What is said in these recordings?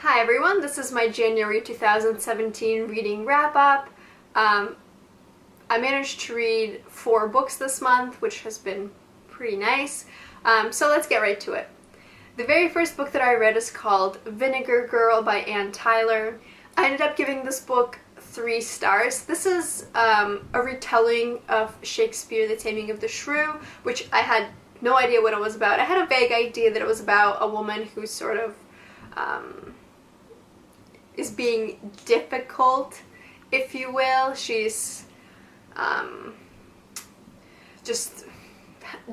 Hi everyone, this is my January 2017 reading wrap-up. I managed to read 4 books this month, which has been pretty nice. So let's get right to it. The very first book that I read is called Vinegar Girl by Anne Tyler. I ended up giving this book 3 stars. This is a retelling of Shakespeare, The Taming of the Shrew, which I had no idea what it was about. I had a vague idea that it was about a woman who sort of is being difficult, if you will. She's just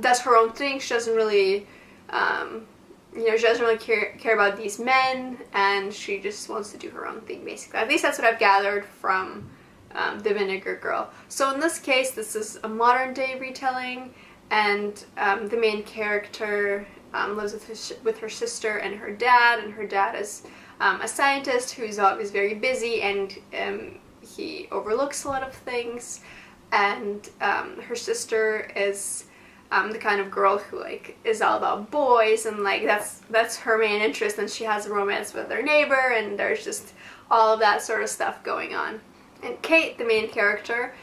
does her own thing. She doesn't really she doesn't really care about these men, and she just wants to do her own thing, basically. At least that's what I've gathered from the Vinegar Girl. So in this case, this is a modern day retelling, and the main character lives with her sister and her dad is a scientist who's always very busy, and he overlooks a lot of things, and her sister is the kind of girl who is all about boys, and that's her main interest, and she has a romance with her neighbor, and there's just all of that sort of stuff going on. And Kate, the main character,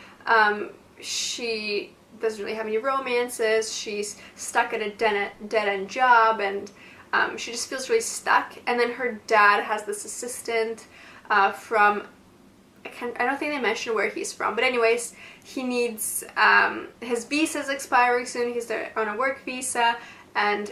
she doesn't really have any romances. She's stuck at a dead-end job, and she just feels really stuck. And then her dad has this assistant from, I don't think they mentioned where he's from, but anyways, he needs, his visa is expiring soon. He's on a work visa, and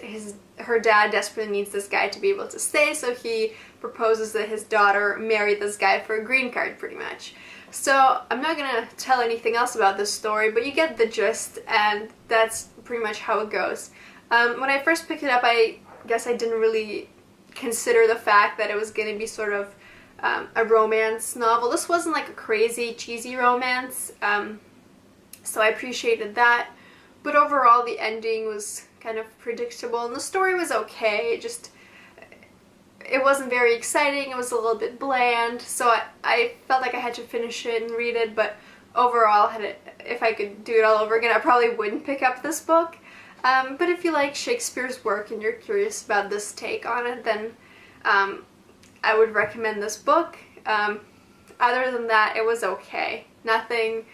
her dad desperately needs this guy to be able to stay, so he proposes that his daughter marry this guy for a green card, pretty much. So I'm not gonna tell anything else about this story, but you get the gist, and that's pretty much how it goes. When I first picked it up, I guess I didn't really consider the fact that it was gonna be sort of a romance novel. This wasn't like a crazy, cheesy romance, so I appreciated that. But overall, the ending was kind of predictable, and the story was okay. It wasn't very exciting. It was a little bit bland, so I felt like I had to finish it and read it. But overall, if I could do it all over again, I probably wouldn't pick up this book. But if you like Shakespeare's work and you're curious about this take on it, then I would recommend this book. Other than that, it was okay. Nothing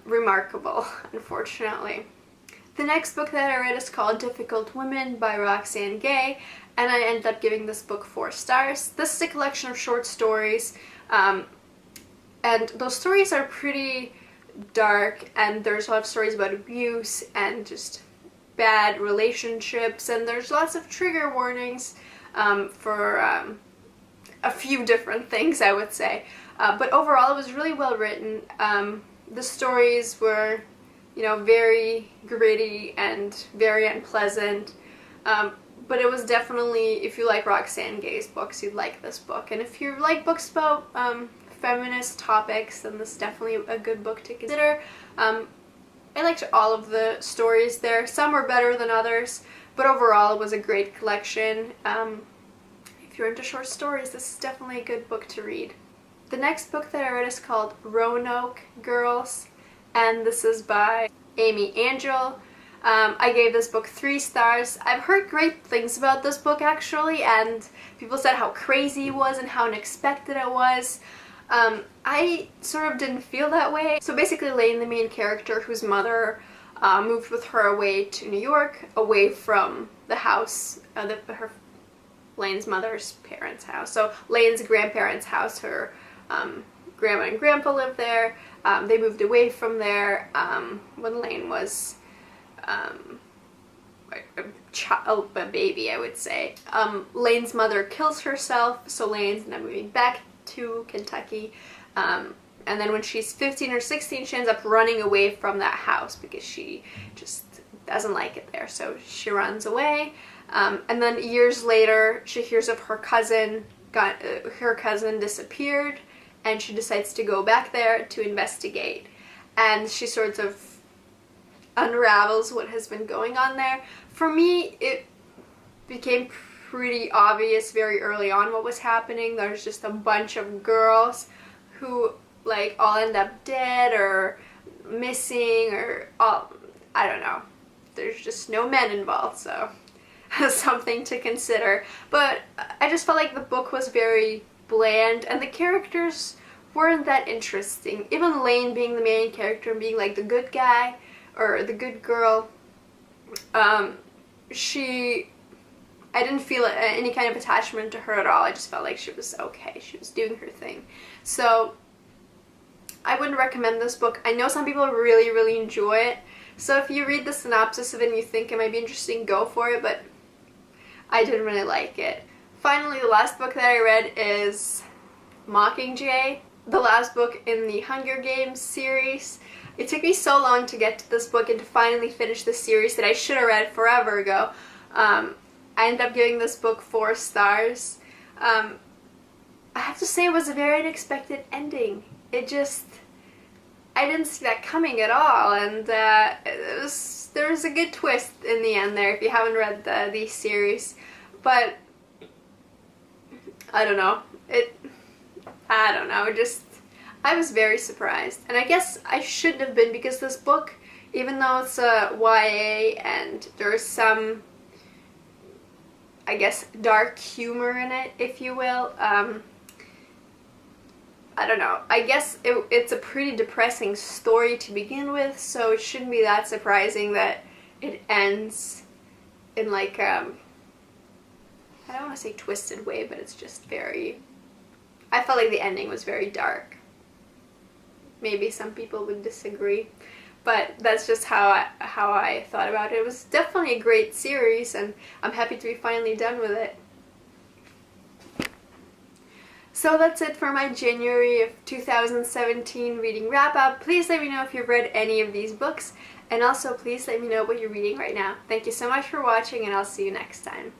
remarkable, unfortunately. The next book that I read is called Difficult Women by Roxane Gay, and I ended up giving this book 4 stars. This is a collection of short stories, and those stories are pretty dark, and there's a lot of stories about abuse and just bad relationships, and there's lots of trigger warnings for a few different things, I would say. But overall, it was really well written. The stories were, very gritty and very unpleasant. But it was definitely, if you like Roxane Gay's books, you'd like this book. And if you like books about feminist topics, then this is definitely a good book to consider. I liked all of the stories there. Some were better than others, but overall it was a great collection. If you're into short stories, this is definitely a good book to read. The next book that I read is called Roanoke Girls, and this is by Amy Angel. I gave this book 3 stars. I've heard great things about this book, actually, and people said how crazy it was and how unexpected it was. I sort of didn't feel that way. So basically, Lane, the main character, whose mother moved with her away to New York, away from the house, Lane's mother's parents' house. So Lane's grandparents' house, her grandma and grandpa lived there. They moved away from there when Lane was a baby, I would say. Lane's mother kills herself, so Lane's now moving back to Kentucky. And then when she's 15 or 16, she ends up running away from that house because she just doesn't like it there. So she runs away. And then years later, she hears of her cousin. Her cousin disappeared, and she decides to go back there to investigate. And she sort of unravels what has been going on there. For me, it became pretty obvious very early on what was happening. There's just a bunch of girls who all end up dead or missing, or I don't know. There's just no men involved, so something to consider. But I just felt like the book was very bland and the characters weren't that interesting. Even Lane being the main character and being like the good guy or the good girl, I didn't feel any kind of attachment to her at all. I just felt like she was okay. She was doing her thing. So I wouldn't recommend this book. I know some people really, really enjoy it. So if you read the synopsis of it and you think it might be interesting, go for it, but I didn't really like it. Finally, the last book that I read is Mockingjay, the last book in the Hunger Games series. It took me so long to get to this book and to finally finish the series that I should have read forever ago. I ended up giving this book 4 stars. I have to say it was a very unexpected ending. I didn't see that coming at all, and there was a good twist in the end there if you haven't read the series. But I don't know. I was very surprised, and I guess I shouldn't have been, because this book, even though it's a YA and there's some, I guess, dark humor in it, if you will, I don't know. I guess it's a pretty depressing story to begin with, so it shouldn't be that surprising that it ends in like, I don't want to say twisted way, but it's just very, I felt like the ending was very dark. Maybe some people would disagree, but that's just how I thought about it. It was definitely a great series, and I'm happy to be finally done with it. So that's it for my January of 2017 reading wrap-up. Please let me know if you've read any of these books, and also please let me know what you're reading right now. Thank you so much for watching, and I'll see you next time.